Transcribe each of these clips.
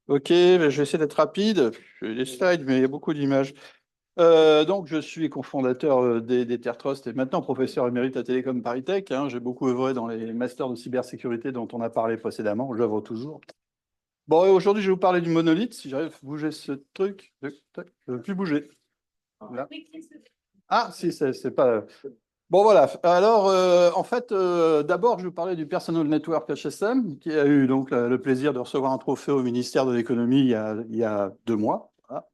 Ok, ben, je vais essayer d'être rapide. J'ai des slides, mais il y a beaucoup d'images. Donc, je suis cofondateur des Terre Trust et maintenant professeur émérite à Télécom Paris Tech, hein. J'ai beaucoup œuvré dans les masters de cybersécurité dont on a parlé précédemment. J'œuvre toujours. Bon, et aujourd'hui, je vais vous parler du monolithe. Si j'arrive à bouger ce truc, tac, je ne veux plus bouger. Là. Ah, si, c'est pas. Bon, voilà. Alors, en fait, d'abord, je vais vous parler du Personal Network HSM, qui a eu donc le plaisir de recevoir un trophée au ministère de l'Économie il y a 2 mois. Voilà.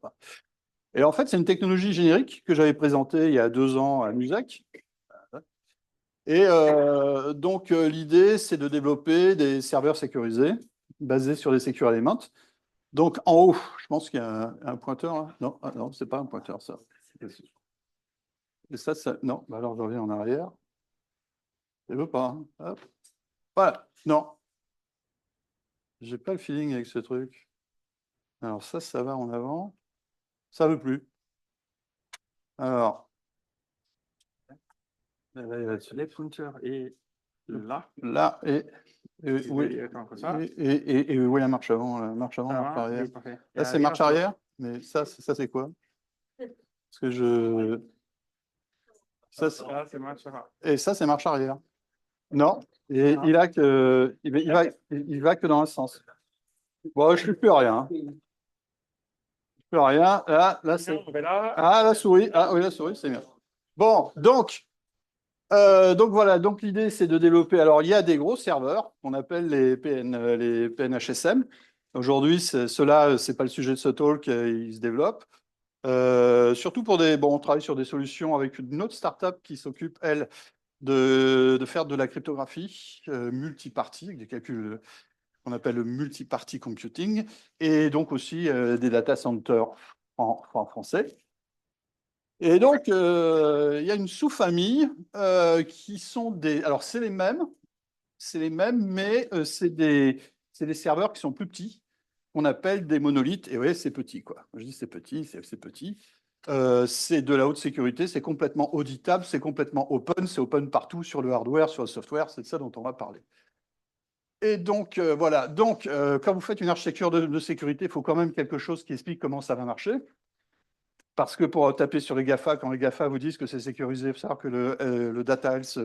Et en fait, c'est une technologie générique que j'avais présentée il y a 2 ans à Musac. Et donc, l'idée, c'est de développer des serveurs sécurisés basés sur des secure elements. Donc, en haut, je pense qu'il y a un pointeur là. Non, ah, non, c'est pas un pointeur, ça. Et ça, non. Bah alors, je reviens en arrière. Je veux pas, hein. Hop. Voilà. Non, j'ai pas le feeling avec ce truc. Alors, ça va en avant. Ça veut plus. Alors, là, il va dessus. Les pointeurs et là. Là, oui, Attends, comme ça. et oui, la marche avant, marche avant, Ça marche va, arrière. oui, parfait. Et Là, c'est arrière, marche arrière, mais ça c'est quoi? Parce que je. ça, c'est moi, ça va. Et ça, c'est marche arrière. Non, et il va que dans un sens. Bon, je ne plus rien, hein. Plus rien. Là, c'est. On va là. Ah, la souris. Ah, oui, la souris, c'est bien. Bon, donc voilà. Donc l'idée, c'est de développer. Alors, il y a des gros serveurs qu'on appelle les PNHSM. Aujourd'hui, ceux-là, c'est pas le sujet de ce talk. Ils se développent. Surtout pour des. Bon, on travaille sur des solutions avec une autre startup qui s'occupe, elle, de faire de la cryptographie multipartie, avec des calculs qu'on appelle le multiparty computing, et donc aussi des data centers en français. Et donc, il y a une sous-famille qui sont des. Alors, c'est les mêmes, mais c'est des serveurs qui sont plus petits, qu'on appelle des monolithes. Et oui, c'est petit, quoi. Je dis c'est petit, c'est petit. C'est de la haute sécurité, c'est complètement auditable, c'est complètement open, c'est open partout sur le hardware, sur le software, c'est de ça dont on va parler. Et donc, voilà. Donc, quand vous faites une architecture de sécurité, il faut quand même quelque chose qui explique comment ça va marcher. Parce que pour taper sur les GAFA, quand les GAFA vous disent que c'est sécurisé, il faut savoir que le Data Health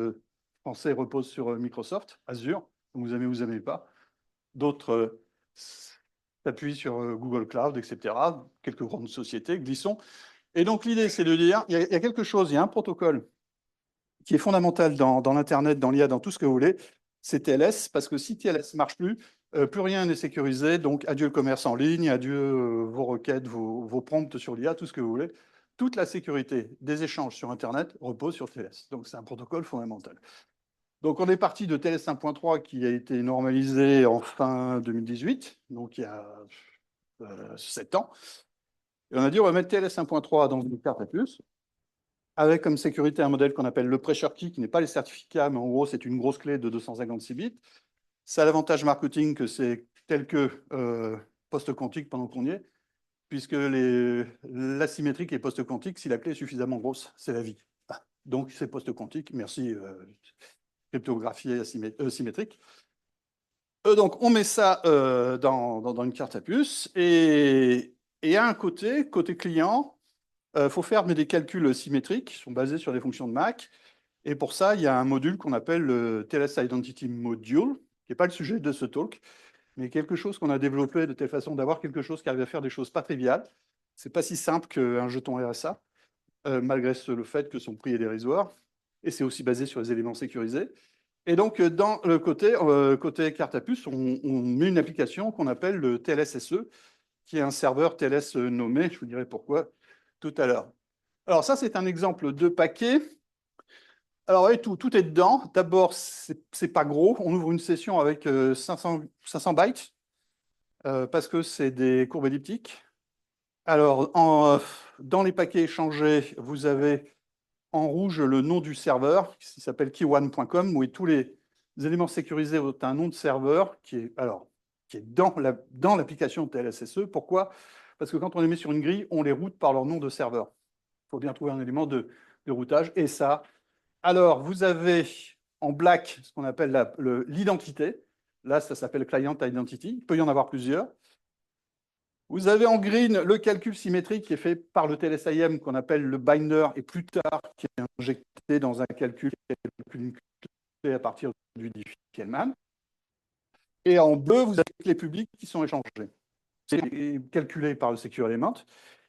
français repose sur Microsoft, Azure. Vous aimez ou vous n'aimez pas. D'autres s'appuient sur Google Cloud, etc. Quelques grandes sociétés, glissons. Et donc, l'idée, c'est de dire, il y a quelque chose, il y a un protocole qui est fondamental dans l'Internet, dans l'IA, dans tout ce que vous voulez, c'est TLS, parce que si TLS ne marche plus, plus rien n'est sécurisé, donc adieu le commerce en ligne, adieu vos requêtes, vos prompts sur l'IA, tout ce que vous voulez. Toute la sécurité des échanges sur Internet repose sur TLS. Donc c'est un protocole fondamental. Donc on est parti de TLS 1.3 qui a été normalisé en fin 2018, donc il y a 7 ans. Et on a dit on va mettre TLS 1.3 dans une carte à puce, avec comme sécurité un modèle qu'on appelle le pressure key, qui n'est pas les certificats, mais en gros, c'est une grosse clé de 256 bits. Ça a l'avantage marketing que c'est tel que post-quantique pendant qu'on y est, puisque l'asymétrique et post-quantique, si la clé est suffisamment grosse, c'est la vie. Ah, donc, c'est post-quantique. Merci, cryptographie symétrique. Donc, on met ça dans une carte à puce. Et à un côté client, il faut faire des calculs symétriques qui sont basés sur des fonctions de Mac. Et pour ça, il y a un module qu'on appelle le TLS Identity Module, qui n'est pas le sujet de ce talk, mais quelque chose qu'on a développé de telle façon d'avoir quelque chose qui arrive à faire des choses pas triviales. C'est pas si simple qu'un jeton RSA, malgré le fait que son prix est dérisoire. Et c'est aussi basé sur les éléments sécurisés. Et donc, dans le côté carte à puce, on met une application qu'on appelle le TLS-SE, qui est un serveur TLS nommé. Je vous dirai pourquoi tout à l'heure. Alors ça, c'est un exemple de paquet. Alors oui, tout est dedans. D'abord, c'est pas gros. On ouvre une session avec 500 bytes parce que c'est des courbes elliptiques. Alors, dans les paquets échangés, vous avez en rouge le nom du serveur qui s'appelle key1.com, où tous les éléments sécurisés ont un nom de serveur qui est dans l'application TLSSE. Pourquoi? Parce que quand on les met sur une grille, on les route par leur nom de serveur. Il faut bien trouver un élément de routage. Et ça, alors, vous avez en black ce qu'on appelle l'identité. Là, ça s'appelle client identity. Il peut y en avoir plusieurs. Vous avez en green le calcul symétrique qui est fait par le TLS-IM qu'on appelle le binder et plus tard qui est injecté dans un calcul à partir du Diffie-Hellman. Et en bleu, vous avez les publics qui sont échangés. C'est calculé par le Secure Element.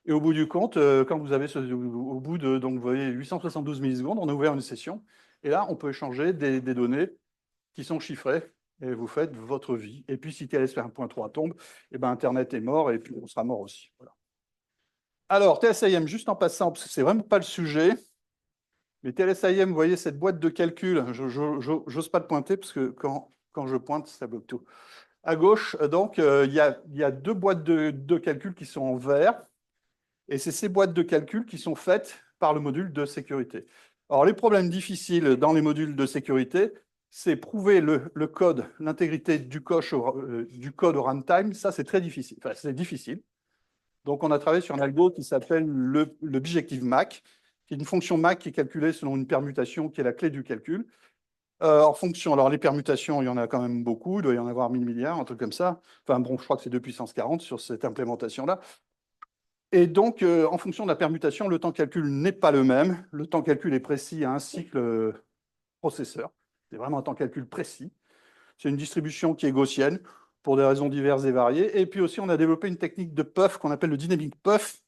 Et au bout du compte, quand vous avez au bout de donc, vous voyez, 872 millisecondes, on a ouvert une session. Et là, on peut échanger des données qui sont chiffrées. Et vous faites votre vie. Et puis, si TLS 1.3 tombe, et ben, Internet est mort et puis on sera mort aussi. Voilà. Alors, TLS-IM, juste en passant, parce que c'est vraiment pas le sujet. Mais TLS-IM, vous voyez cette boîte de calcul, je n'ose pas le pointer parce que quand je pointe, ça bloque tout. À gauche, donc, il y a deux boîtes de calcul qui sont en vert. Et c'est ces boîtes de calcul qui sont faites par le module de sécurité. Alors, les problèmes difficiles dans les modules de sécurité, c'est prouver le code, l'intégrité du code au runtime. Ça, c'est très difficile. Enfin, c'est difficile. Donc, on a travaillé sur un algo qui s'appelle le bijective MAC, qui est une fonction MAC qui est calculée selon une permutation qui est la clé du calcul. En fonction, alors les permutations, il y en a quand même beaucoup, il doit y en avoir 1000 milliards, un truc comme ça. Enfin bon, je crois que c'est 2 puissance 40 sur cette implémentation-là. Et donc, en fonction de la permutation, le temps de calcul n'est pas le même. Le temps de calcul est précis à un cycle processeur. C'est vraiment un temps de calcul précis. C'est une distribution qui est gaussienne pour des raisons diverses et variées. Et puis aussi, on a développé une technique de puff qu'on appelle le dynamic puff,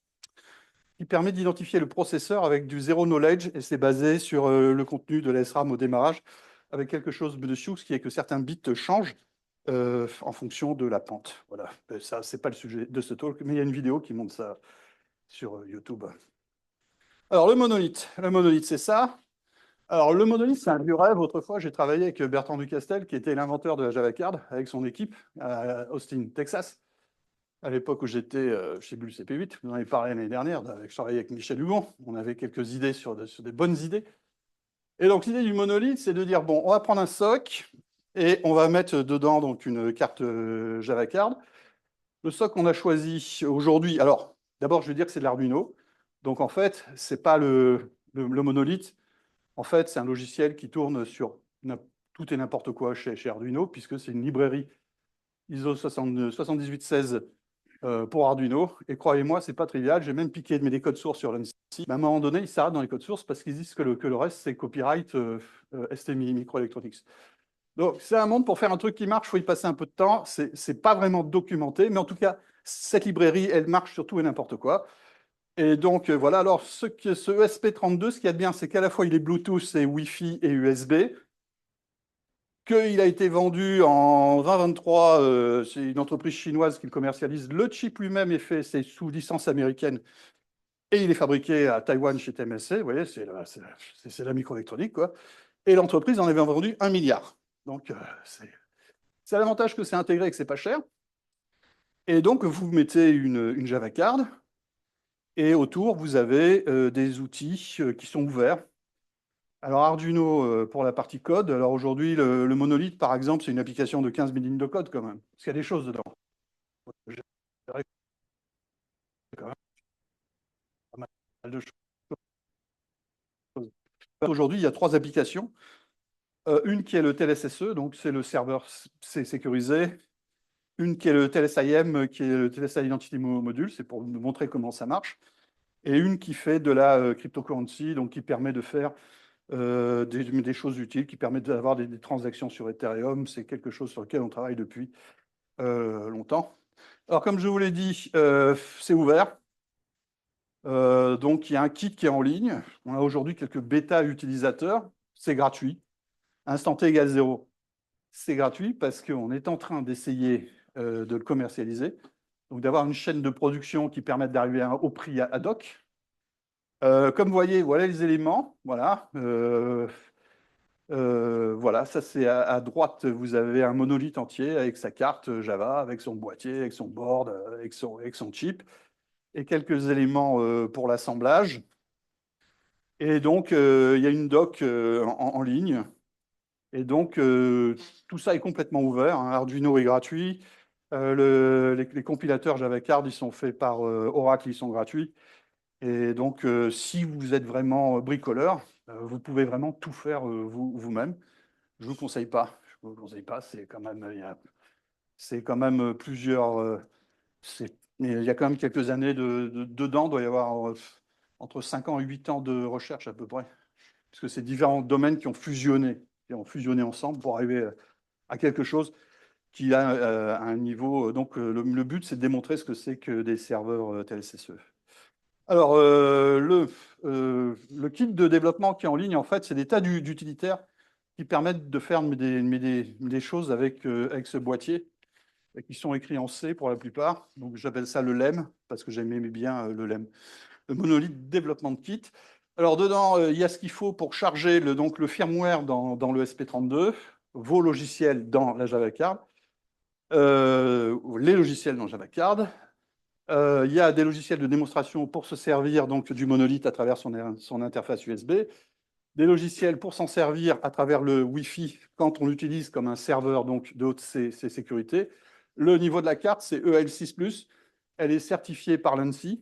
qui permet d'identifier le processeur avec du zero knowledge, et c'est basé sur le contenu de la SRAM au démarrage, avec quelque chose dessus, ce qui est que certains bits changent en fonction de la pente. Voilà, ça, c'est pas le sujet de ce talk, mais il y a une vidéo qui montre ça sur YouTube. Alors, le monolithe, c'est ça. Alors, le monolithe, c'est un vieux rêve. Autrefois, j'ai travaillé avec Bertrand Ducastel, qui était l'inventeur de la Java Card, avec son équipe à Austin, Texas. À l'époque où j'étais chez Bull CP8, vous en avez parlé l'année dernière, je travaillais avec Michel Hugon, on avait quelques idées sur des bonnes idées. Et donc l'idée du monolithe, c'est de dire, bon, on va prendre un soc et on va mettre dedans donc, une carte Java Card. Le soc qu'on a choisi aujourd'hui, alors d'abord je vais dire que c'est de l'Arduino. Donc en fait, c'est pas le monolithe, en fait c'est un logiciel qui tourne sur tout et n'importe quoi chez Arduino, puisque c'est une librairie ISO 7816 pour Arduino. Et croyez-moi, c'est pas trivial. J'ai même piqué des codes sources sur l'ANSI. Mais à un moment donné, ils s'arrêtent dans les codes sources parce qu'ils disent que le reste, c'est copyright STMI, Microelectronics. Donc, c'est un monde, pour faire un truc qui marche, il faut y passer un peu de temps. C'est pas vraiment documenté, mais en tout cas, cette librairie, elle marche sur tout et n'importe quoi. Et donc, voilà. Alors, ce ESP32, ce qu'il y a de bien, c'est qu'à la fois, il est Bluetooth et Wi-Fi et USB. Qu'il a été vendu en 2023, c'est une entreprise chinoise qui le commercialise. Le chip lui-même est fait, c'est sous licence américaine, et il est fabriqué à Taïwan chez TMSC. Vous voyez, c'est la microélectronique, quoi. Et l'entreprise en avait vendu 1 milliard. Donc, c'est l'avantage que c'est intégré et que c'est pas cher. Et donc, vous mettez une Java Card, et autour, vous avez des outils qui sont ouverts. Alors Arduino pour la partie code. Alors aujourd'hui, le monolithe, par exemple, c'est une application de 15 000 lignes de code quand même. Parce qu'il y a des choses dedans. J'ai quand même pas mal de choses. Aujourd'hui, il y a 3 applications. Une qui est le TLSSE, donc c'est le serveur sécurisé. Une qui est le TLSIM, qui est le TLS Identity Module, c'est pour nous montrer comment ça marche. Et une qui fait de la cryptocurrency, donc qui permet de faire des choses utiles, qui permettent d'avoir des transactions sur Ethereum. C'est quelque chose sur lequel on travaille depuis longtemps. Alors, comme je vous l'ai dit, c'est ouvert. Donc, il y a un kit qui est en ligne. On a aujourd'hui quelques bêta utilisateurs. C'est gratuit. Instant T égale 0. C'est gratuit parce qu'on est en train d'essayer de le commercialiser. Donc, d'avoir une chaîne de production qui permette d'arriver au prix ad hoc. Comme vous voyez, voilà les éléments. Voilà. Voilà, ça c'est à droite, vous avez un monolithe entier avec sa carte Java, avec son boîtier, avec son board, avec son chip, et quelques éléments pour l'assemblage. Et donc, il y a une doc en ligne. Et donc, tout ça est complètement ouvert, hein. Arduino est gratuit. Les compilateurs Java Card, ils sont faits par Oracle, ils sont gratuits. Et donc, si vous êtes vraiment bricoleur, vous pouvez vraiment tout faire vous-même. Je ne vous conseille pas. Je vous conseille pas. C'est quand même, c'est quand même plusieurs. Mais il y a quand même quelques années dedans, il doit y avoir entre 5 ans et 8 ans de recherche à peu près, parce que c'est différents domaines qui ont fusionné ensemble pour arriver à quelque chose qui a un niveau. Donc, le but, c'est de démontrer ce que c'est que des serveurs TLSSE. Alors, le kit de développement qui est en ligne, en fait, c'est des tas d'utilitaires qui permettent de faire des choses avec ce boîtier, et qui sont écrits en C pour la plupart. Donc, j'appelle ça le LEM, parce que j'aimais bien le LEM, le Monolith Development Kit. Alors, dedans, il y a ce qu'il faut pour charger donc, le firmware dans le SP32, vos logiciels dans la Java Card, les logiciels dans Java Card. Il y a des logiciels de démonstration pour se servir donc, du monolithe à travers son interface USB, des logiciels pour s'en servir à travers le Wi-Fi quand on l'utilise comme un serveur donc, de haute sécurité. Le niveau de la carte, c'est EAL6+. Elle est certifiée par l'ANSI.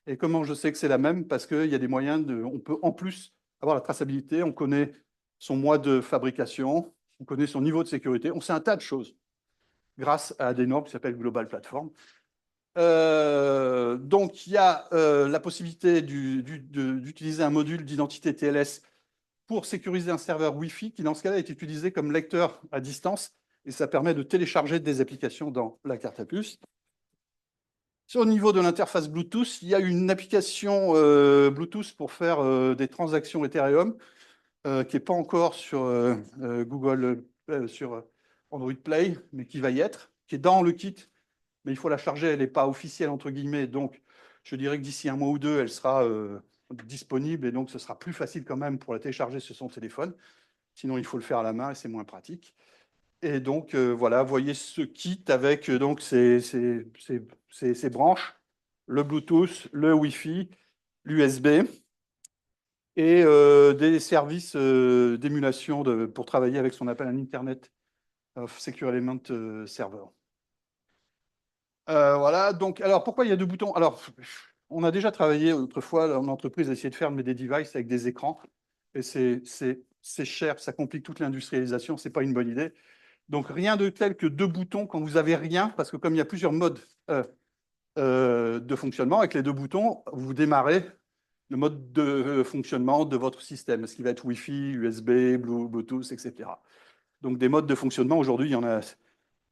Et comment je sais que c'est la même? Parce qu'il y a des moyens on peut en plus avoir la traçabilité, on connaît son mois de fabrication, on connaît son niveau de sécurité, on sait un tas de choses grâce à des normes qui s'appellent Global Platform. Donc, il y a la possibilité d'utiliser un module d'identité TLS pour sécuriser un serveur Wi-Fi qui, dans ce cas-là, est utilisé comme lecteur à distance et ça permet de télécharger des applications dans la carte à puce. Au niveau de l'interface Bluetooth, il y a une application Bluetooth pour faire des transactions Ethereum qui n'est pas encore sur Google, sur Android Play, mais qui va y être, qui est dans le kit, mais il faut la charger, elle n'est pas officielle, entre guillemets, donc je dirais que d'ici un mois ou deux, elle sera disponible, et donc ce sera plus facile quand même pour la télécharger sur son téléphone. Sinon, il faut le faire à la main et c'est moins pratique. Et donc, voilà, vous voyez ce kit avec donc ces branches, le Bluetooth, le Wi-Fi, l'USB, et des services d'émulation pour travailler avec ce qu'on appelle un Internet of Secure Element Server. Voilà, donc, alors pourquoi il y a deux boutons? Alors, on a déjà travaillé autrefois en entreprise à essayer de faire des devices avec des écrans, et c'est cher, ça complique toute l'industrialisation, c'est pas une bonne idée. Donc, rien de tel que deux boutons quand vous avez rien, parce que comme il y a plusieurs modes de fonctionnement, avec les deux boutons, vous démarrez le mode de fonctionnement de votre système, ce qui va être Wi-Fi, USB, Bluetooth, etc. Donc, des modes de fonctionnement, aujourd'hui, il y en a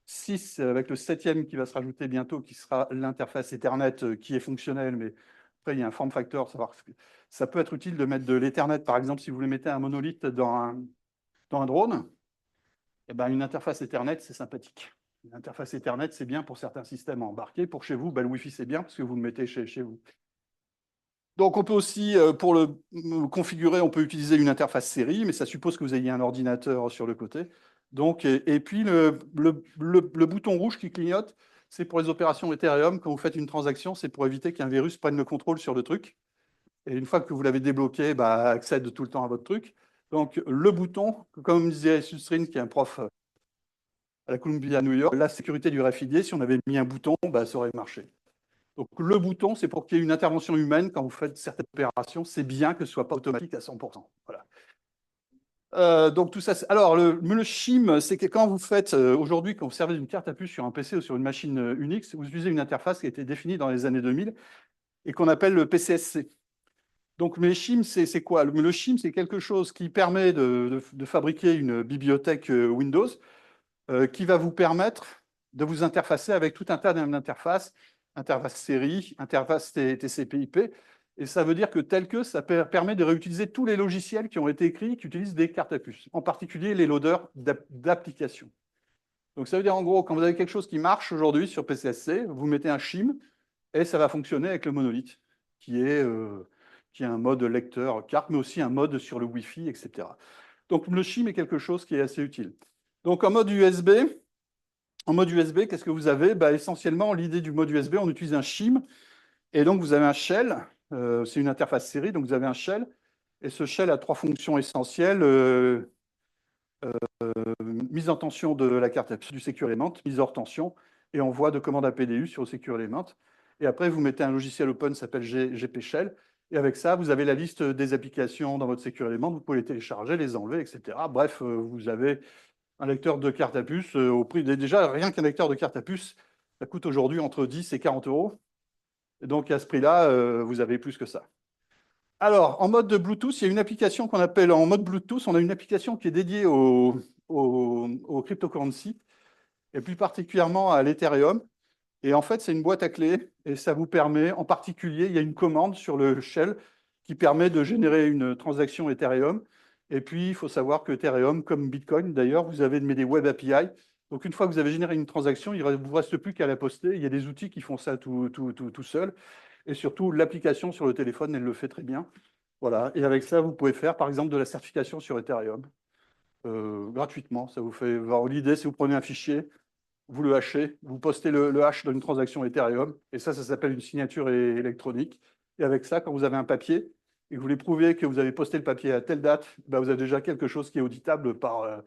6, avec le 7e qui va se rajouter bientôt, qui sera l'interface Ethernet qui est fonctionnelle, mais après, il y a un form factor. Ça peut être utile de mettre de l'Ethernet, par exemple, si vous voulez mettre un monolithe dans un drone, eh ben, une interface Ethernet, c'est sympathique. Une interface Ethernet, c'est bien pour certains systèmes embarqués. Pour chez vous, ben, le Wi-Fi, c'est bien parce que vous le mettez chez vous. Donc, on peut aussi, pour le configurer, on peut utiliser une interface série, mais ça suppose que vous ayez un ordinateur sur le côté. Donc, et puis, le bouton rouge qui clignote, c'est pour les opérations Ethereum. Quand vous faites une transaction, c'est pour éviter qu'un virus prenne le contrôle sur le truc. Et une fois que vous l'avez débloqué, bah, accède tout le temps à votre truc. Donc, le bouton, comme disait Susrin, qui est un prof à la Columbia New York, la sécurité du RFID, si on avait mis un bouton, bah, ça aurait marché. Donc, le bouton, c'est pour qu'il y ait une intervention humaine quand vous faites certaines opérations. C'est bien que ce ne soit pas automatique à 100%. Voilà. Donc, tout ça. Alors, le shim, c'est que quand vous faites, aujourd'hui, quand vous servez d'une carte à puce sur un PC ou sur une machine Unix, vous utilisez une interface qui a été définie dans les années 2000 et qu'on appelle le PCSC. Donc, le shim, c'est quoi? Le shim, c'est quelque chose qui permet de fabriquer une bibliothèque Windows qui va vous permettre de vous interfacer avec tout un tas d'interfaces, interface série, interface TCP/IP, et ça veut dire que tel que ça permet de réutiliser tous les logiciels qui ont été écrits qui utilisent des cartes à puce, en particulier les loaders d'applications. Donc ça veut dire en gros, quand vous avez quelque chose qui marche aujourd'hui sur PCSC, vous mettez un shim et ça va fonctionner avec le monolithe, qui est un mode lecteur carte, mais aussi un mode sur le Wi-Fi, etc. Donc le shim est quelque chose qui est assez utile. Donc en mode USB, qu'est-ce que vous avez? Bah, essentiellement, l'idée du mode USB, on utilise un shim, et donc vous avez un shell, c'est une interface série, donc vous avez un shell, et ce shell a trois fonctions essentielles, mise en tension de la carte du Secure Element, mise hors tension, et envoi de commandes APDU sur le Secure Element. Et après, vous mettez un logiciel open qui s'appelle GP Shell, et avec ça, vous avez la liste des applications dans votre Secure Element, vous pouvez les télécharger, les enlever, etc. Bref, vous avez un lecteur de carte à puce au prix. Déjà, rien qu'un lecteur de carte à puce, Ça coûte aujourd'hui entre 10 et 40 euros. Et donc, à ce prix-là, vous avez plus que ça. Alors, en mode de Bluetooth, il y a une application qu'on appelle en mode Bluetooth. On a une application qui est dédiée au cryptocurrency, et plus particulièrement à l'Ethereum. Et en fait, c'est une boîte à clés, et ça vous permet, en particulier, il y a une commande sur le shell qui permet de générer une transaction Ethereum. Et puis, il faut savoir que Ethereum, comme Bitcoin d'ailleurs, vous avez des Web API. Donc, une fois que vous avez généré une transaction, il ne vous reste plus qu'à la poster. Il y a des outils qui font ça tout seul. Et surtout, l'application sur le téléphone, elle le fait très bien. Voilà. Et avec ça, vous pouvez faire, par exemple, de la certification sur Ethereum gratuitement. Ça vous fait. L'idée, c'est vous prenez un fichier, vous le hashez, vous postez le hash d'une transaction Ethereum, et ça s'appelle une signature électronique. Et avec ça, quand vous avez un papier, et que vous voulez prouver que vous avez posté le papier à telle date, bah, vous avez déjà quelque chose qui est auditable par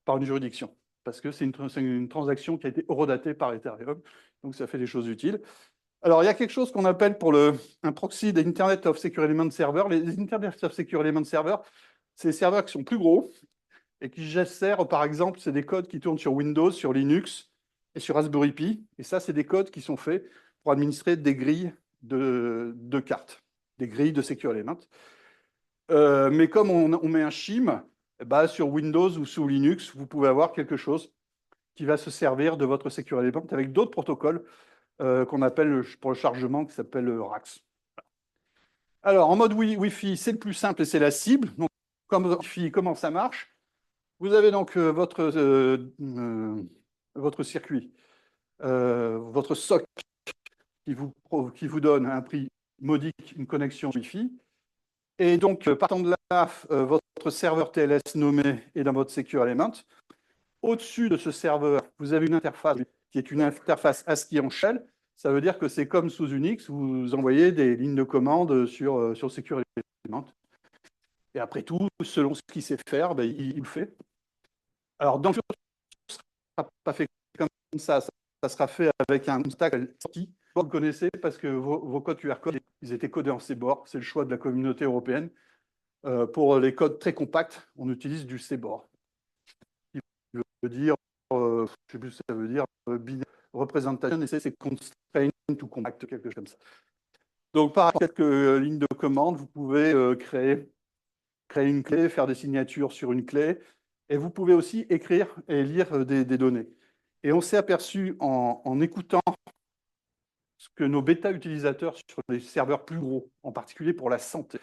une juridiction. Parce que c'est une transaction qui a été horodatée par Ethereum. Donc ça fait des choses utiles. Alors, il y a quelque chose qu'on appelle pour un proxy d'Internet of Secure Element Server. Les Internet of Secure Element Server, c'est des serveurs qui sont plus gros et qui servent, par exemple, c'est des codes qui tournent sur Windows, sur Linux et sur Raspberry Pi. Et ça, c'est des codes qui sont faits pour administrer des grilles de cartes, des grilles de Secure Element. Mais comme on met un shim, bah, sur Windows ou sous Linux, vous pouvez avoir quelque chose qui va se servir de votre Secure Element avec d'autres protocoles qu'on appelle pour le chargement, qui s'appelle RAX. Alors, en mode Wi-Fi, c'est le plus simple et c'est la cible. Donc, comme Wi-Fi, comment ça marche? Vous avez donc votre circuit, votre SOC qui vous donne à un prix modique une connexion Wi-Fi. Et donc, partant de là, votre serveur TLS nommé est dans votre Secure Element. Au-dessus de ce serveur, vous avez une interface qui est une interface ASCII en shell. Ça veut dire que c'est comme sous Unix, vous envoyez des lignes de commande sur Secure Element. Et après tout, selon ce qu'il sait faire, ben, il le fait. Alors, dans le futur, ce ne sera pas fait comme ça. Ça sera fait avec un stack qui vous connaissez parce que vos codes QR codes, ils étaient codés en CBOR. C'est le choix de la communauté européenne. Pour les codes très compacts, on utilise du CBOR. Qui veut dire, je ne sais plus ce que ça veut dire, représentation, et c'est constraint to compact, quelque chose comme ça. Donc, par quelques lignes de commande, vous pouvez créer une clé, faire des signatures sur une clé, et vous pouvez aussi écrire et lire des données. Et on s'est aperçu en écoutant ce que nos bêta-utilisateurs sur les serveurs plus gros, en particulier pour la santé.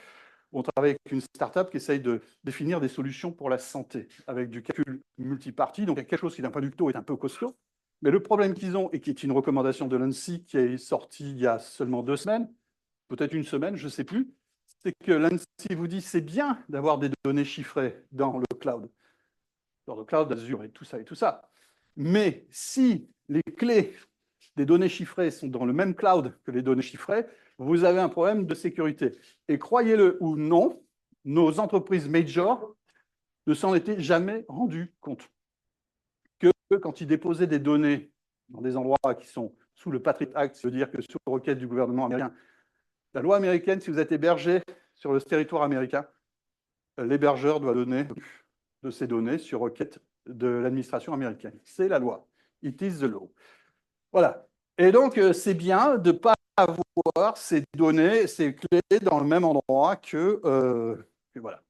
On travaille avec une startup qui essaye de définir des solutions pour la santé, avec du calcul multipartie. Donc, il y a quelque chose qui, d'un point de vue taux, est un peu costaud. Mais le problème qu'ils ont, et qui est une recommandation de l'ANSSI qui est sortie il y a seulement 2 semaines, peut-être une semaine, je ne sais plus, c'est que l'ANSSI vous dit c'est bien d'avoir des données chiffrées dans le cloud, Azure et tout ça. Mais si les clés des données chiffrées sont dans le même cloud que les données chiffrées, vous avez un problème de sécurité. Et croyez-le ou non, nos entreprises major ne s'en étaient jamais rendues compte. Que quand ils déposaient des données dans des endroits qui sont sous le Patriot Act, ça veut dire que sous requête du gouvernement américain, la loi américaine, si vous êtes hébergé sur le territoire américain, l'hébergeur doit donner de ces données sur requête de l'administration américaine. C'est la loi. It is the law. Voilà. Et donc, c'est bien de ne pas avoir ces données, ces clés dans le même endroit que voilà.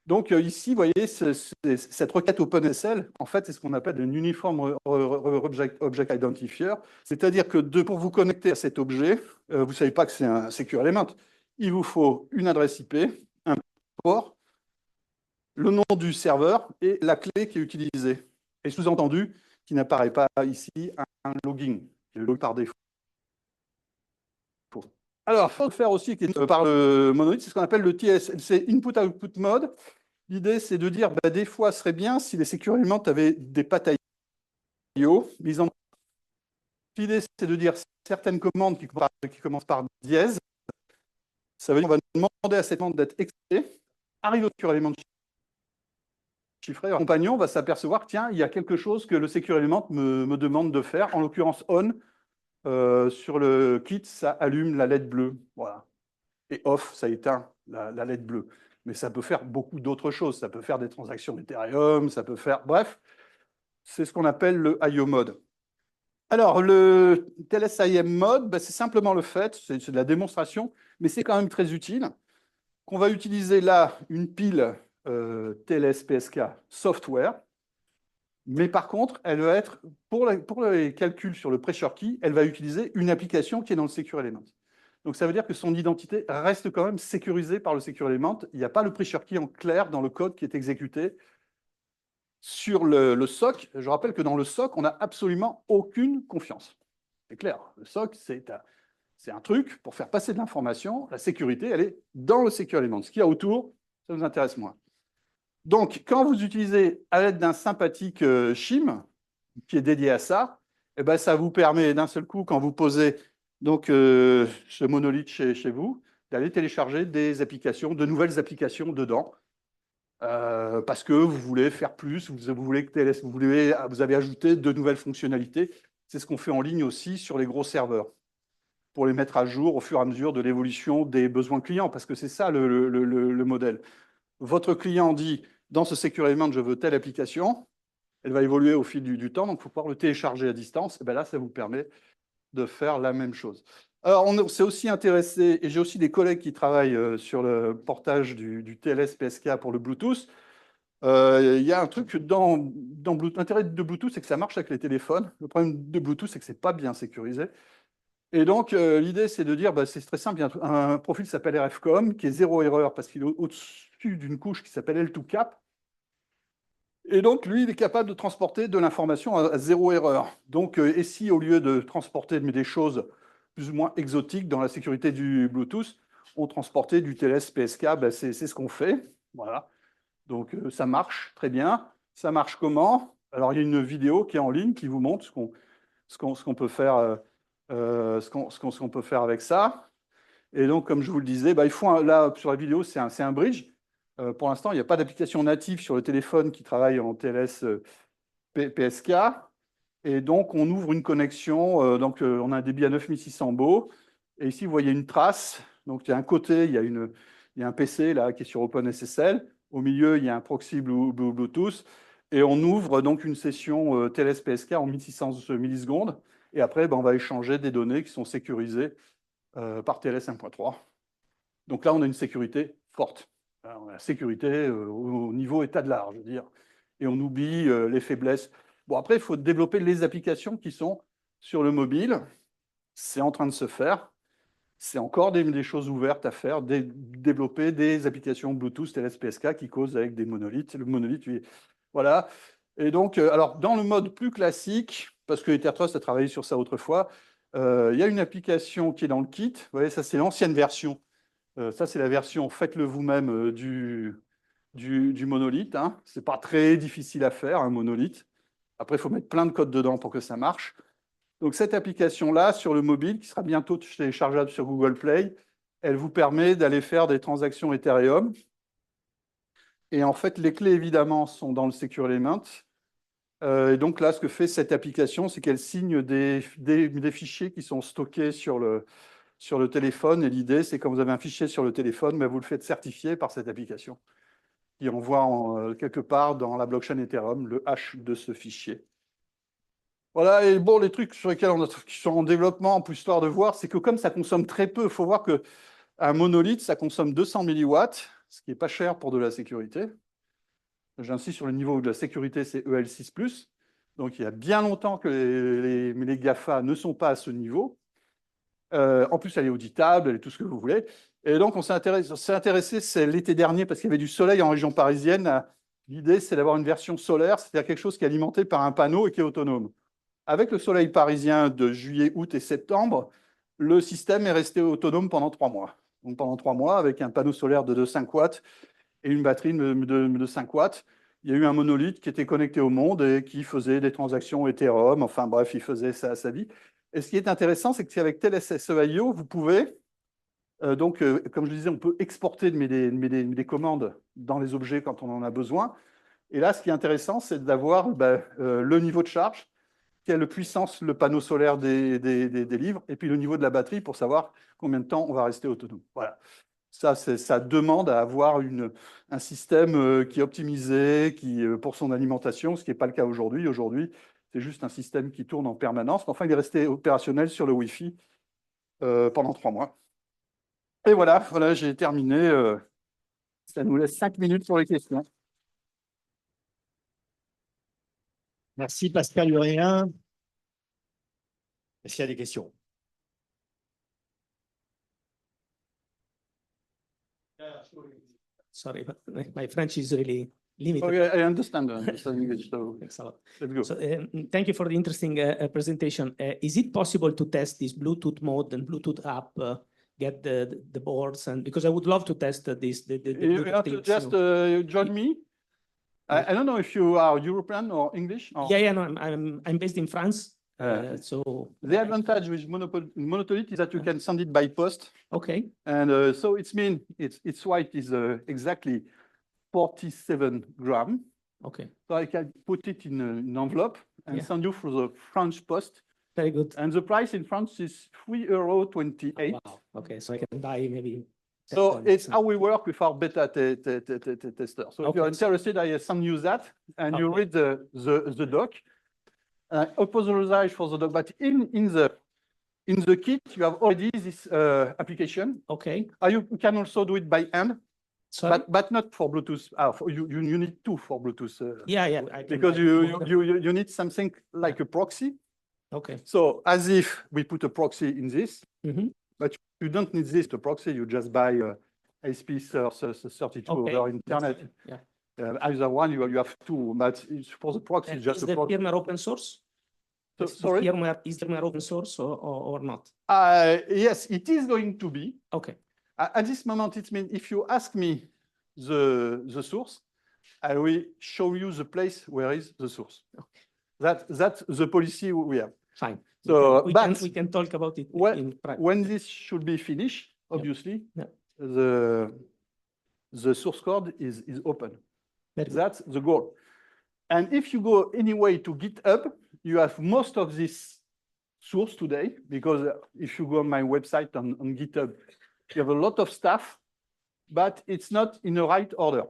Donc, ici, vous voyez, cette requête OpenSSL, en fait, c'est ce qu'on appelle un Uniform Object Identifier. C'est-à-dire que pour vous connecter à cet objet, vous ne savez pas que c'est un Secure Element. Il vous faut une adresse IP, un port, le nom du serveur et la clé qui est utilisée. Et sous-entendu, qui n'apparaît pas ici, un logging, qui est le log par défaut. Alors, il faut faire aussi, par le monolithe, c'est ce qu'on appelle le TS, c'est Input-Output Mode. L'idée, c'est de dire, bah, des fois, ce serait bien si les Secure Elements avaient des pattes IO. L'idée, c'est de dire certaines commandes qui commencent par dièse. Ça veut dire qu'on va demander à cette commande d'être exécutée, arrive au Secure Element chiffré. Le compagnon va s'apercevoir, tiens, il y a quelque chose que le Secure Element me demande de faire, en l'occurrence on. Sur le kit, ça allume la LED bleue. Voilà. Et off, ça éteint la LED bleue. Mais ça peut faire beaucoup d'autres choses. Ça peut faire des transactions d'Ethereum, ça peut faire... Bref, c'est ce qu'on appelle le IO mode. Alors, le TLS-IM mode, ben, c'est simplement le fait, c'est de la démonstration, mais c'est quand même très utile, qu'on va utiliser là une pile TLS-PSK software, mais par contre, elle va être, pour les calculs sur le pressure key, elle va utiliser une application qui est dans le Secure Element. Donc, ça veut dire que son identité reste quand même sécurisée par le Secure Element. Il n'y a pas le pressure key en clair dans le code qui est exécuté sur le SOC. Je rappelle que dans le SOC, on n'a absolument aucune confiance. C'est clair, le SOC, c'est un truc pour faire passer de l'information. La sécurité, elle est dans le Secure Element. Ce qu'il y a autour, ça nous intéresse moins. Donc, quand vous utilisez à l'aide d'un sympathique shim qui est dédié à ça, eh ben, ça vous permet d'un seul coup, quand vous posez donc, ce monolithe chez vous, d'aller télécharger des applications, de nouvelles applications dedans, parce que vous voulez faire plus, vous avez ajouté de nouvelles fonctionnalités. C'est ce qu'on fait en ligne aussi sur les gros serveurs, pour les mettre à jour au fur et à mesure de l'évolution des besoins clients, parce que c'est ça le modèle. Votre client dit, dans ce Secure Element, je veux telle application, elle va évoluer au fil du temps, donc il faut pouvoir le télécharger à distance, et bien là, ça vous permet de faire la même chose. Alors, on s'est aussi intéressé, et j'ai aussi des collègues qui travaillent sur le portage du TLS-PSK pour le Bluetooth. Il y a un truc dans Bluetooth. L'intérêt de Bluetooth, c'est que ça marche avec les téléphones. Le problème de Bluetooth, c'est que ce n'est pas bien sécurisé. Et donc, l'idée, c'est de dire, bah, c'est très simple, il y a un profil qui s'appelle RFCOM, qui est zéro erreur, parce qu'il est au-dessus d'une couche qui s'appelle L2CAP. Et donc, lui, il est capable de transporter de l'information à zéro erreur. Donc, et si au lieu de transporter des choses plus ou moins exotiques dans la sécurité du Bluetooth, on transportait du TLS PSK, ben c'est ce qu'on fait. Voilà. Donc, ça marche très bien. Ça marche comment? Alors, il y a une vidéo qui est en ligne qui vous montre ce qu'on peut faire, ce qu'on peut faire avec ça. Et donc, comme je vous le disais, bah, là, sur la vidéo, c'est un bridge. Pour l'instant, il n'y a pas d'application native sur le téléphone qui travaille en TLS PSK. Et donc, on ouvre une connexion. On a un débit à 9600 baux. Et ici, vous voyez une trace. Donc, il y a un côté, il y a un PC là, qui est sur OpenSSL. Au milieu, il y a un proxy Bluetooth. Et on ouvre donc une session TLS PSK en 1600 millisecondes. Et après, ben, on va échanger des données qui sont sécurisées par TLS 1.3. Donc là, on a une sécurité forte. On a la sécurité au niveau état de l'art, je veux dire. Et on oublie les faiblesses. Bon, après, il faut développer les applications qui sont sur le mobile. C'est en train de se faire. C'est encore des choses ouvertes à faire, développer des applications Bluetooth TLS-PSK qui causent avec des monolithes. Le monolithe, voilà. Et donc, alors, dans le mode plus classique, parce que Ethertrust a travaillé sur ça autrefois, il y a une application qui est dans le kit. Vous voyez, ça, c'est l'ancienne version. Ça, c'est la version faites-le vous-même du monolithe. Hein. Ce n'est pas très difficile à faire, un monolithe. Après, il faut mettre plein de code dedans pour que ça marche. Donc, cette application-là, sur le mobile, qui sera bientôt téléchargeable sur Google Play, elle vous permet d'aller faire des transactions Ethereum. Et en fait, les clés, évidemment, sont dans le Secure Element. Et donc là, ce que fait cette application, c'est qu'elle signe des fichiers qui sont stockés sur le téléphone. Et l'idée, c'est quand vous avez un fichier sur le téléphone, ben, vous le faites certifier par cette application qui envoie quelque part dans la blockchain Ethereum le hash de ce fichier. Voilà, et bon, les trucs sur lesquels qui sont en développement, en plus, histoire de voir, c'est que comme ça consomme très peu, il faut voir qu'un monolithe, ça consomme 200 milliwatts, ce qui n'est pas cher pour de la sécurité. J'insiste sur le niveau de la sécurité, c'est EL6+. Donc, il y a bien longtemps que les GAFA ne sont pas à ce niveau. En plus, elle est auditable, elle est tout ce que vous voulez. Et donc, on s'est intéressé, c'est l'été dernier, parce qu'il y avait du soleil en région parisienne. L'idée, c'est d'avoir une version solaire, c'est-à-dire quelque chose qui est alimenté par un panneau et qui est autonome. Avec le soleil parisien de juillet, août et septembre, le système est resté autonome pendant 3 mois. Donc, pendant 3 mois, avec un panneau solaire de 5 watts et une batterie de 5 watts, il y a eu un monolithe qui était connecté au monde et qui faisait des transactions Ethereum. Enfin bref, il faisait sa vie. Et ce qui est intéressant, c'est qu'avec TLS-SEIO, vous pouvez, comme je le disais, on peut exporter des commandes dans les objets quand on en a besoin. Et là, ce qui est intéressant, c'est d'avoir le niveau de charge, quelle puissance le panneau solaire des livres, et puis le niveau de la batterie pour savoir combien de temps on va rester autonome. Voilà. Ça demande à avoir un système qui est optimisé pour son alimentation, ce qui n'est pas le cas aujourd'hui. Aujourd'hui, C'était juste un système qui tourne en permanence. Enfin, il est resté opérationnel sur le Wi-Fi pendant 3 mois. Et voilà, j'ai terminé. Ça nous laisse 5 minutes pour les questions. Merci Pascal Urien. Est-ce qu'il y a des questions? Sorry, but my French is really limited. Okay, I understand English, so Thanks a lot. let's go. So, thank you for the interesting presentation. Is it possible to test this Bluetooth mode and Bluetooth app, get the boards, and because I would love to test this. The You Bluetooth have to things, just join me. I don't know if you are European or English. Or... Yeah, no, I'm based in France. So the advantage with Monolith is that you can send it by post. Okay. And so it's its weight is exactly 47 grams. Okay. So I can put it in an envelope and send you through the French post. Very good. And the price in France is €3.28. Wow. Okay, so I can buy maybe. So it's how we work with our beta tester. So if you're interested, I send you that, and you read the doc. Apologize for the doc, but in the kit, you have already this application. Okay. You can also do it by hand. Sorry? But not for Bluetooth. You need two for Bluetooth. Because you need something like a proxy. Okay. So as if we put a proxy in this, Mhm. but you don't need this to proxy. You just buy ASP32 over internet. Yeah. Either one, you have two, but for the proxy, And just is a the proxy. firmware open source? Sorry? Is the firmware open source or not? Yes, it is going to be. Okay. At this moment, it means if you ask me the source, I will show you the place where is the source. That's the policy we have. Fine. So, we can talk about it in private. When this should be finished, obviously, Yeah. the source code is open. Very good. That's the goal. And if you go anyway to GitHub, you have most of this source today, because if you go on my website on GitHub, you have a lot of stuff, but it's not in the right order.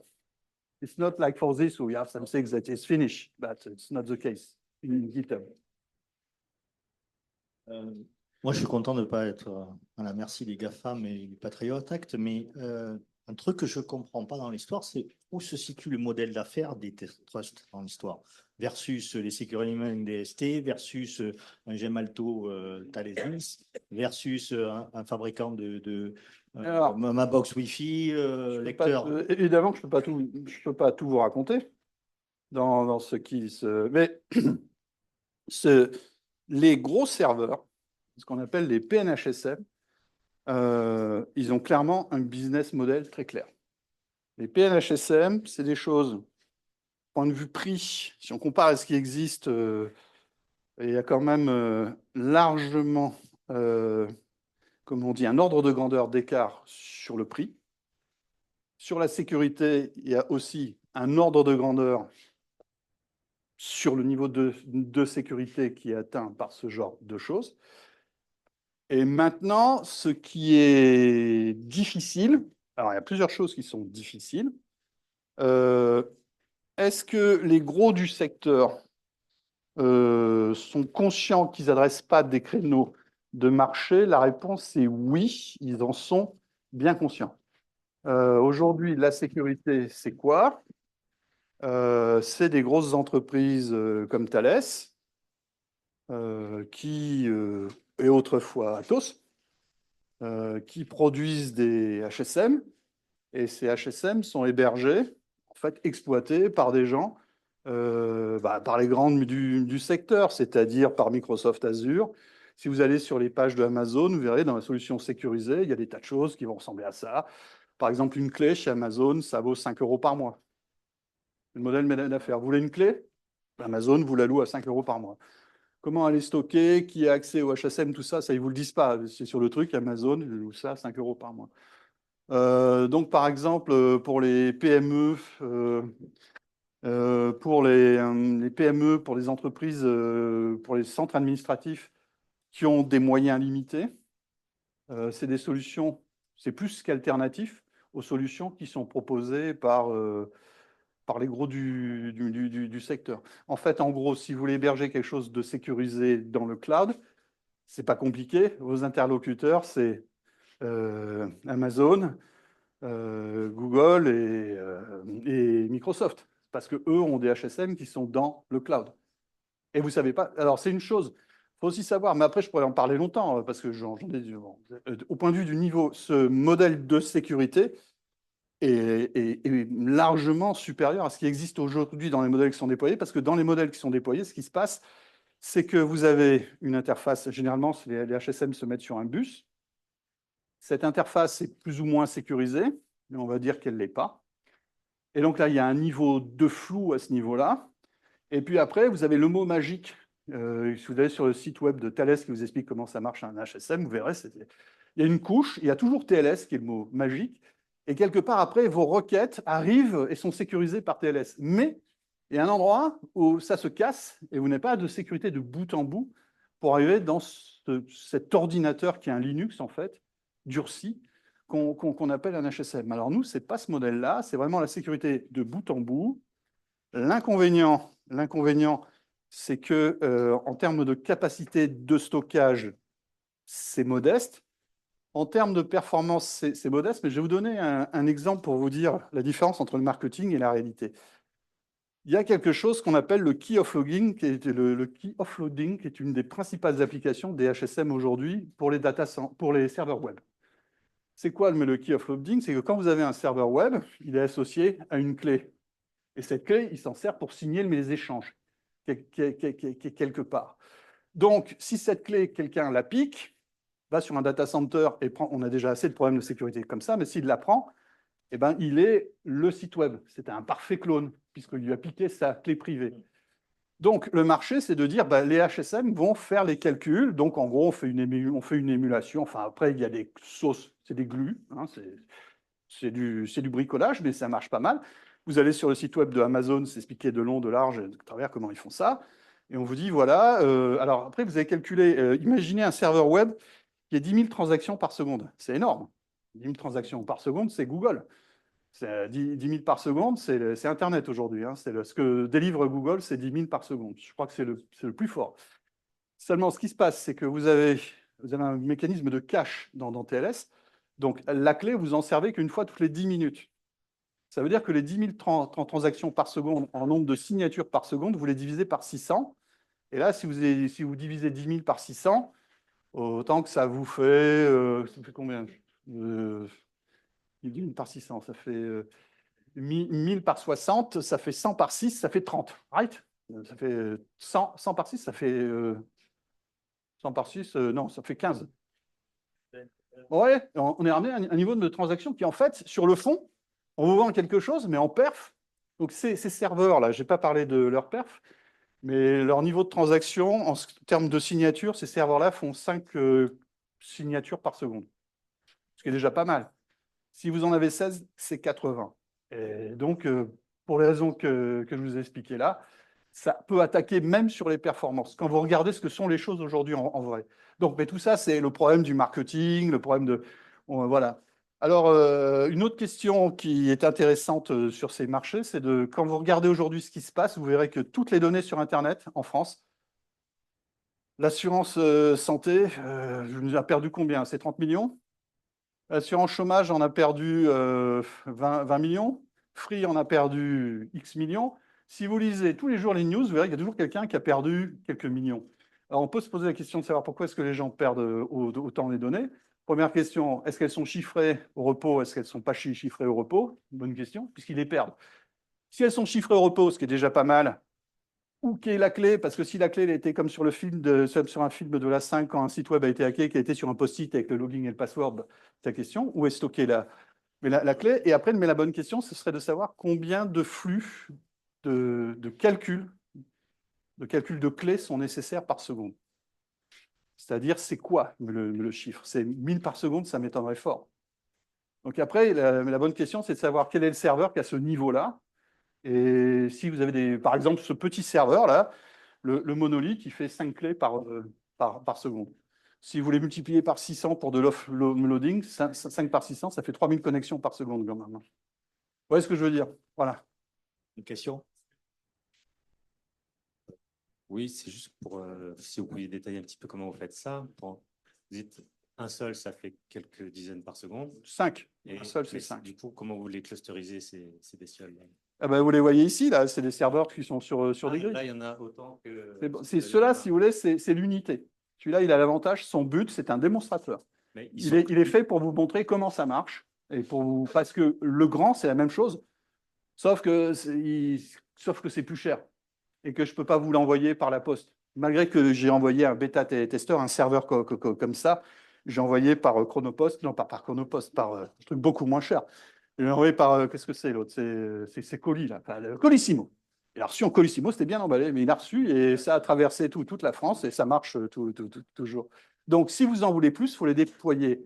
It's not like for this, we have something that is finished, but it's not the case in GitHub. Moi, je suis content de ne pas être à la merci des GAFAM et du Patriot Act, mais un truc que je ne comprends pas dans l'histoire, c'est où se situe le modèle d'affaires des trusts dans l'histoire, versus les Security DST, versus un Gemalto Thales, versus un fabricant de ma box Wi-Fi, lecteur. Évidemment que je peux pas tout vous raconter dans ce qui se... Mais les gros serveurs, ce qu'on appelle les PNHSM, ils ont clairement un business model très clair. Les PNHSM, c'est des choses, point de vue prix, si on compare à ce qui existe, il y a quand même largement, comme on dit, un ordre de grandeur d'écart sur le prix. Sur la sécurité, il y a aussi un ordre de grandeur sur le niveau de sécurité qui est atteint par ce genre de choses. Et maintenant, ce qui est difficile, alors il y a plusieurs choses qui sont difficiles. Est-ce que les gros du secteur sont conscients qu'ils n'adressent pas des créneaux de marché? La réponse est oui, ils en sont bien conscients. Aujourd'hui, la sécurité, c'est quoi? C'est des grosses entreprises comme Thales, et autrefois Atos, qui produisent des HSM, et ces HSM sont hébergés, en fait exploités par des gens, par les grands du secteur, c'est-à-dire par Microsoft Azure. Si vous allez sur les pages de Amazon, vous verrez dans la solution sécurisée, il y a des tas de choses qui vont ressembler à ça. Par exemple, une clé chez Amazon, ça vaut 5 € par mois. Le modèle d'affaires. Vous voulez une clé? Amazon vous la loue à 5 € par mois. Comment aller stocker, qui a accès au HSM, tout ça, ça ils ne vous le disent pas. C'est sur le truc, Amazon, ils louent ça à 5 € par mois. Donc, par exemple, pour les PME, pour les PME, pour les entreprises, pour les centres administratifs qui ont des moyens limités, c'est des solutions, c'est plus qu'alternatif aux solutions qui sont proposées par par les gros du secteur. En fait, en gros, si vous voulez héberger quelque chose de sécurisé dans le cloud, c'est pas compliqué. Vos interlocuteurs, c'est Amazon, Google et Microsoft, parce que eux ont des HSM qui sont dans le cloud. Et vous savez pas. Alors c'est une chose. Il faut aussi savoir, mais après je pourrais en parler longtemps parce que j'en ai. Bon, au point de vue du niveau, ce modèle de sécurité est largement supérieur à ce qui existe aujourd'hui dans les modèles qui sont déployés, parce que dans les modèles qui sont déployés, ce qui se passe, c'est que vous avez une interface. Généralement, les HSM se mettent sur un bus. Cette interface est plus ou moins sécurisée, mais on va dire qu'elle ne l'est pas. Et donc là, il y a un niveau de flou à ce niveau-là. Et puis après, vous avez le mot magique. Si vous allez sur le site web de Thales qui vous explique comment ça marche un HSM, vous verrez, il y a une couche, il y a toujours TLS qui est le mot magique. Et quelque part après, vos requêtes arrivent et sont sécurisées par TLS. Mais il y a un endroit où ça se casse et vous n'avez pas de sécurité de bout en bout pour arriver dans cet ordinateur qui est un Linux, en fait, durci, qu'on appelle un HSM. Alors nous, ce n'est pas ce modèle-là, c'est vraiment la sécurité de bout en bout. L'inconvénient, c'est que en termes de capacité de stockage, c'est modeste. En termes de performance, c'est modeste, mais je vais vous donner un exemple pour vous dire la différence entre le marketing et la réalité. Il y a quelque chose qu'on appelle le key offloading, qui est le key offloading, qui est une des principales applications des HSM aujourd'hui pour les serveurs web. C'est quoi le key offloading? C'est que quand vous avez un serveur web, il est associé à une clé. Et cette clé, il s'en sert pour signer les échanges, quelque part. Donc, si cette clé, quelqu'un la pique, va sur un data center et prend, on a déjà assez de problèmes de sécurité comme ça, mais s'il la prend, eh ben, il est le site web. C'est un parfait clone, puisqu'il lui a piqué sa clé privée. Donc, le marché, c'est de dire, bah, les HSM vont faire les calculs. Donc, en gros, on fait une émulation. Enfin, après, il y a des sauces, c'est des glues. Hein, c'est du bricolage, mais ça marche pas mal. Vous allez sur le site web de Amazon, c'est expliqué de long, de large, de travers comment ils font ça. Et on vous dit, voilà. Alors, après, vous avez calculé, imaginez un serveur web qui a 10 000 transactions par seconde. C'est énorme. 10 000 transactions par seconde, c'est Google. 10 000 par seconde, c'est Internet aujourd'hui. Hein. Ce que délivre Google, c'est 10 000 par seconde. Je crois que c'est le plus fort. Seulement, ce qui se passe, c'est que vous avez un mécanisme de cache dans TLS. Donc, la clé, vous en servez qu'une fois toutes les 10 minutes. Ça veut dire que les 10 000 transactions par seconde en nombre de signatures par seconde, vous les divisez par 600. Et là, si vous divisez 10 000 par 600, autant que ça vous fait combien 10 000 par 600, ça fait 1000 par 60, ça fait 100 par 6, ça fait 30. Right? Ça fait 100 par 6, ça fait 100 par 6, non, ça fait 15. Ouais, on est ramené à un niveau de transaction qui, en fait, sur le fond, on vous vend quelque chose, mais en perf. Donc, ces serveurs-là, je n'ai pas parlé de leur perf, mais leur niveau de transaction, en termes de signature, ces serveurs-là font 5 signatures par seconde, ce qui est déjà pas mal. Si vous en avez 16, c'est 80. Et donc, pour les raisons que je vous ai expliquées là, ça peut attaquer même sur les performances, quand vous regardez ce que sont les choses aujourd'hui en vrai. Donc, mais tout ça, c'est le problème du marketing, le problème de... voilà. Alors, une autre question qui est intéressante sur ces marchés, c'est de, quand vous regardez aujourd'hui ce qui se passe, vous verrez que toutes les données sur Internet, en France, l'assurance santé, je nous ai perdu combien? C'est 30 millions? L'assurance chômage en a perdu 20 millions. Free en a perdu X millions. Si vous lisez tous les jours les news, vous verrez qu'il y a toujours quelqu'un qui a perdu quelques millions. Alors, on peut se poser la question de savoir pourquoi est-ce que les gens perdent autant les données. Première question, est-ce qu'elles sont chiffrées au repos? Est-ce qu'elles ne sont pas chiffrées au repos? Bonne question, puisqu'ils les perdent. Si elles sont chiffrées au repos, ce qui est déjà pas mal, où est la clé? Parce que si la clé elle était comme sur un film de la 5, quand un site web a été hacké, qui a été sur un post-it avec le login et le password, c'est la question, où est stockée la clé? Et après, mais la bonne question, ce serait de savoir combien de flux de calcul de clés sont nécessaires par seconde. C'est-à-dire, c'est quoi le chiffre? C'est 1000 par seconde, ça m'étonnerait fort. Donc après, la bonne question, c'est de savoir quel est le serveur qui a ce niveau-là. Et si vous avez par exemple, ce petit serveur-là, le monolithe, il fait 5 clés par seconde. Si vous les multipliez par 600 pour de l'offloading, 5 par 600, ça fait 3000 connexions par seconde quand même. Vous voyez ce que je veux dire? Voilà. Une question? Oui, c'est juste pour, si vous pouviez détailler un petit peu comment vous faites ça. Vous dites un seul, ça fait quelques dizaines par seconde. 5. Et, Un seul, c'est mais 5. du coup, comment vous les clusterisez, ces bestioles-là? Ah ben, vous les voyez ici, là, c'est des serveurs qui sont sur des grilles. Là, il y en a autant que... Ceux-là, si vous voulez, c'est l'unité. Celui-là, il a l'avantage, son but, c'est un démonstrateur. Mais Il est fait pour vous montrer comment ça marche. Et parce que le grand, c'est la même chose, sauf que c'est plus cher et que je ne peux pas vous l'envoyer par la poste. Malgré que j'ai envoyé un bêta-testeur, un serveur comme ça, j'ai envoyé par Chronopost, non pas par Chronopost, par un truc beaucoup moins cher. J'ai envoyé par, qu'est-ce que c'est l'autre? C'est Colis, là, enfin, le Colissimo. Il a reçu en Colissimo, c'était bien emballé, mais il a reçu et ça a traversé toute la France et ça marche toujours. Donc, si vous en voulez plus, il faut les déployer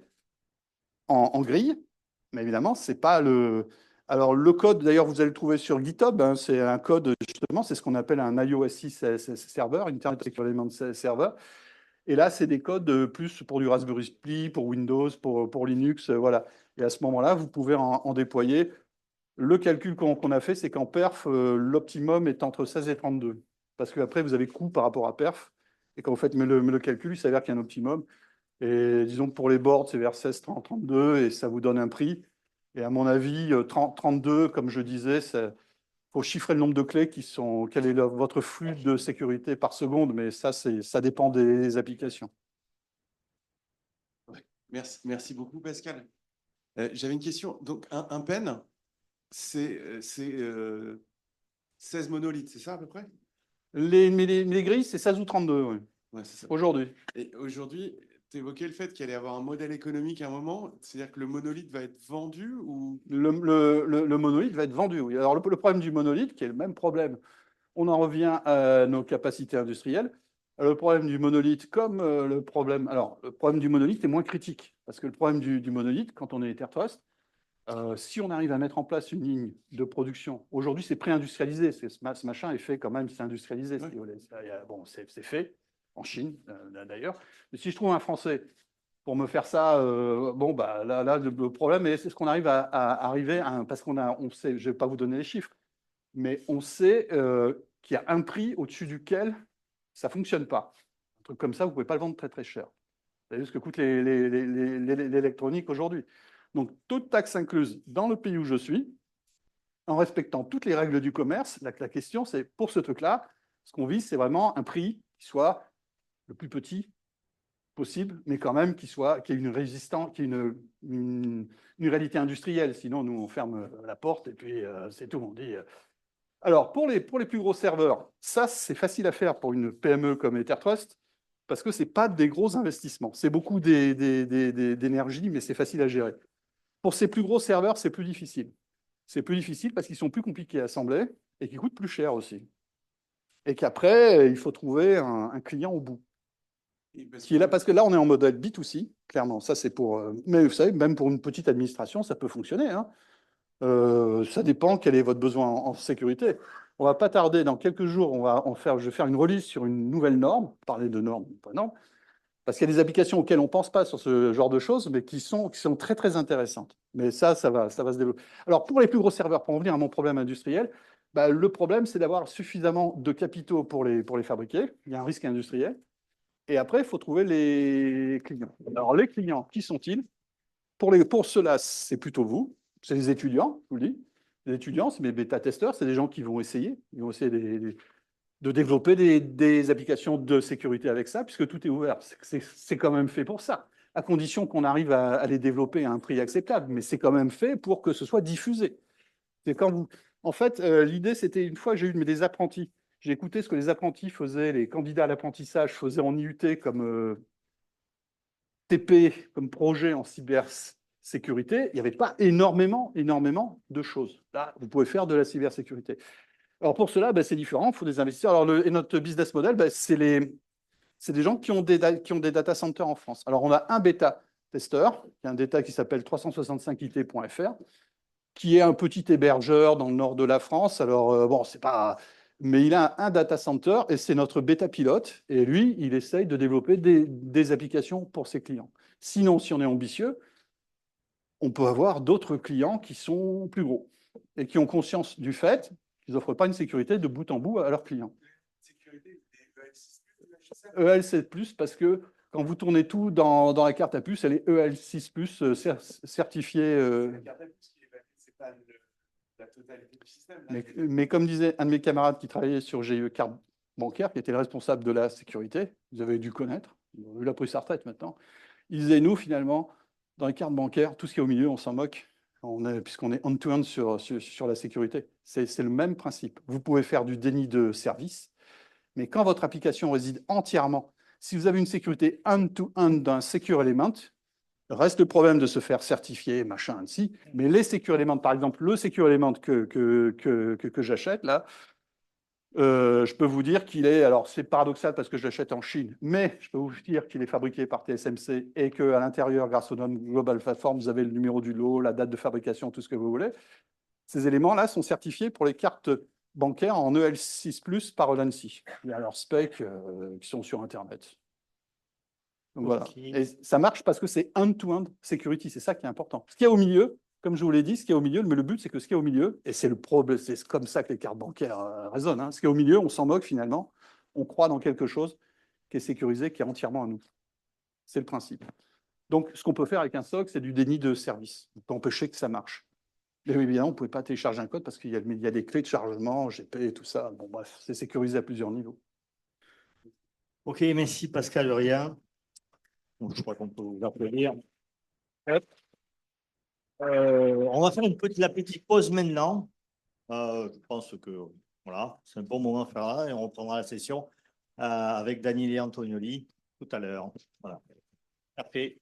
en grille, mais évidemment, c'est pas le. Alors, le code, d'ailleurs, vous allez le trouver sur GitHub, hein, c'est un code, justement, c'est ce qu'on appelle un IOSI server, Internet Secure Element Server. Et là, c'est des codes plus pour du Raspberry Pi, pour Windows, pour Linux, voilà. Et à ce moment-là, vous pouvez en déployer. Le calcul qu'on a fait, c'est qu'en perf, l'optimum est entre 16 et 32. Parce qu'après, vous avez coût par rapport à perf. Et quand vous faites le calcul, il s'avère qu'il y a un optimum. Et disons, pour les boards, c'est vers 16, 30, 32, et ça vous donne un prix. Et à mon avis, 30, 32, comme je disais, il faut chiffrer le nombre de clés quel est votre flux de sécurité par seconde, mais ça dépend des applications. Ouais. Merci beaucoup, Pascal. J'avais une question. Donc, un pen, c'est 16 monolithes, c'est ça à peu près? Les grilles, c'est 16 ou 32, oui, Ouais, c'est ça. aujourd'hui. Et aujourd'hui, tu évoquais le fait qu'il allait y avoir un modèle économique à un moment. C'est-à-dire que le monolithe va être vendu ou... Le monolithe va être vendu, oui. Alors, le problème du monolithe, qui est le même problème, on en revient à nos capacités industrielles. Le problème du monolithe, comme le problème du monolithe est moins critique, parce que le problème du monolithe, quand on est Ethertrust, si on arrive à mettre en place une ligne de production, aujourd'hui c'est pré-industrialisé, ce machin est fait quand même, c'est industrialisé, Ouais. si vous voulez. Bon, c'est fait, en Chine d'ailleurs. Mais si je trouve un Français pour me faire ça, bon, bah, là le problème, c'est ce qu'on arrive à arriver à, parce on sait, je ne vais pas vous donner les chiffres, mais on sait qu'il y a un prix au-dessus duquel ça ne fonctionne pas. Un truc comme ça, vous ne pouvez pas le vendre très très cher. Vous savez ce que coûte l'électronique aujourd'hui. Donc, toute taxe incluse dans le pays où je suis, en respectant toutes les règles du commerce, la question, c'est pour ce truc-là, ce qu'on vise, c'est vraiment un prix qui soit le plus petit possible, mais quand même qui ait une résistance, qui ait une réalité industrielle. Sinon, nous, on ferme la porte et puis c'est tout. On dit. Alors, pour les plus gros serveurs, ça, c'est facile à faire pour une PME comme Ethertrust, parce que ce n'est pas des gros investissements. C'est beaucoup d'énergie, mais c'est facile à gérer. Pour ces plus gros serveurs, c'est plus difficile. C'est plus difficile parce qu'ils sont plus compliqués à assembler et qui coûtent plus cher aussi. Et qu'après, il faut trouver un client au bout. Qui est là, parce que là, on est en modèle B2C, clairement. Ça, c'est pour. Mais vous savez, même pour une petite administration, ça peut fonctionner. Hein. Ça dépend quel est votre besoin en sécurité. On va pas tarder, dans quelques jours, je vais faire une release sur une nouvelle norme, parler de normes, pas normes, parce qu'il y a des applications auxquelles on ne pense pas sur ce genre de choses, mais qui sont très, très intéressantes. Mais ça va se développer. Alors, pour les plus gros serveurs, pour en venir à mon problème industriel, bah, le problème, c'est d'avoir suffisamment de capitaux pour les fabriquer. Il y a un risque industriel. Et après, il faut trouver les clients. Alors, les clients, qui sont-ils? Pour ceux-là, c'est plutôt vous. C'est les étudiants, je vous le dis. Les étudiants, c'est mes bêta-testeurs, c'est des gens qui vont essayer. Ils vont essayer de développer des applications de sécurité avec ça, puisque tout est ouvert. C'est quand même fait pour ça, à condition qu'on arrive à les développer à un prix acceptable. Mais c'est quand même fait pour que ce soit diffusé. C'est quand vous... En fait, l'idée, c'était une fois, j'ai eu des apprentis. J'ai écouté ce que les apprentis faisaient, les candidats à l'apprentissage faisaient en IUT comme TP, comme projet en cybersécurité. Il n'y avait pas énormément de choses. Là, vous pouvez faire de la cybersécurité. Alors pour cela, c'est différent, il faut des investisseurs. Alors et notre business model, c'est des gens qui ont des data centers en France. Alors on a un bêta-testeur, qui a un data qui s'appelle 365it.fr, qui est un petit hébergeur dans le nord de la France. Alors bon, c'est pas... Mais il a un data center et c'est notre bêta pilote. Et lui, il essaye de développer des applications pour ses clients. Sinon, si on est ambitieux, on peut avoir d'autres clients qui sont plus gros et qui ont conscience du fait Ils n'offrent pas une sécurité de bout en bout à leurs clients. Sécurité, des EL6+, EL7+, parce que quand vous tournez tout dans la carte à puce, elle est EL6+, certifiée. La carte à puce qui est valide, c'est pas la totalité du système. Là, Mais comme disait un de mes camarades qui travaillait sur GE Carte Bancaire, qui était le responsable de la sécurité, vous avez dû connaître, il a pris sa retraite maintenant, il disait, nous, finalement, dans les cartes bancaires, tout ce qui est au milieu, on s'en moque, puisqu'on est end-to-end sur la sécurité. C'est le même principe. Vous pouvez faire du déni de service, mais quand votre application réside entièrement, si vous avez une sécurité end-to-end d'un secure element, reste le problème de se faire certifier, machin, ainsi. Mais les secure elements, par exemple, le secure element que j'achète, là, je peux vous dire qu'il est, alors c'est paradoxal parce que je l'achète en Chine, mais je peux vous dire qu'il est fabriqué par TSMC et qu'à l'intérieur, grâce au nom Global Platform, vous avez le numéro du lot, la date de fabrication, tout ce que vous voulez. Ces éléments-là sont certifiés pour les cartes bancaires en EL6+, par l'ANSI. Il y a leurs specs qui sont sur Internet. Donc voilà. Et ça marche parce que c'est end-to-end security, c'est ça qui est important. Ce qu'il y a au milieu, comme je vous l'ai dit, ce qu'il y a au milieu, mais le but, c'est que ce qu'il y a au milieu, et c'est le problème, c'est comme ça que les cartes bancaires résonnent, hein, ce qu'il y a au milieu, on s'en moque finalement, on croit dans quelque chose qui est sécurisé, qui est entièrement à nous. C'est le principe. Donc, ce qu'on peut faire avec un SOC, c'est du déni de service. On peut empêcher que ça marche. Mais évidemment, on ne pouvait pas télécharger un code parce qu'il y a des clés de chargement, GP et tout ça. Bon, bref, c'est sécurisé à plusieurs niveaux. Ok, merci Pascal Rien. Donc, je crois qu'on peut vous applaudir. Hop. On va faire la petite pause maintenant. Je pense que voilà, c'est un bon moment de faire là et on reprendra la session avec Daniele Antonioli tout à l'heure. Voilà. Après.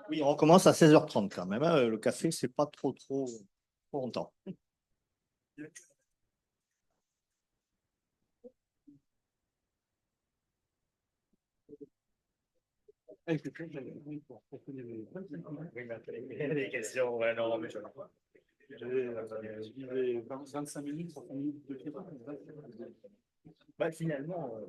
Oui, on recommence à 16h30 quand même, hein. Le café, c'est pas trop longtemps. Les questions, ouais, non, mais j'avais 25 minutes, 30 minutes de questions. Bah, finalement,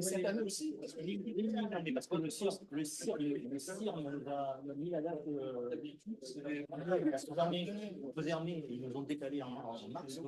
Cette année aussi, parce que le CIR, on nous a mis la date d'habitude, on faisait armer, ils nous ont décalé en mars.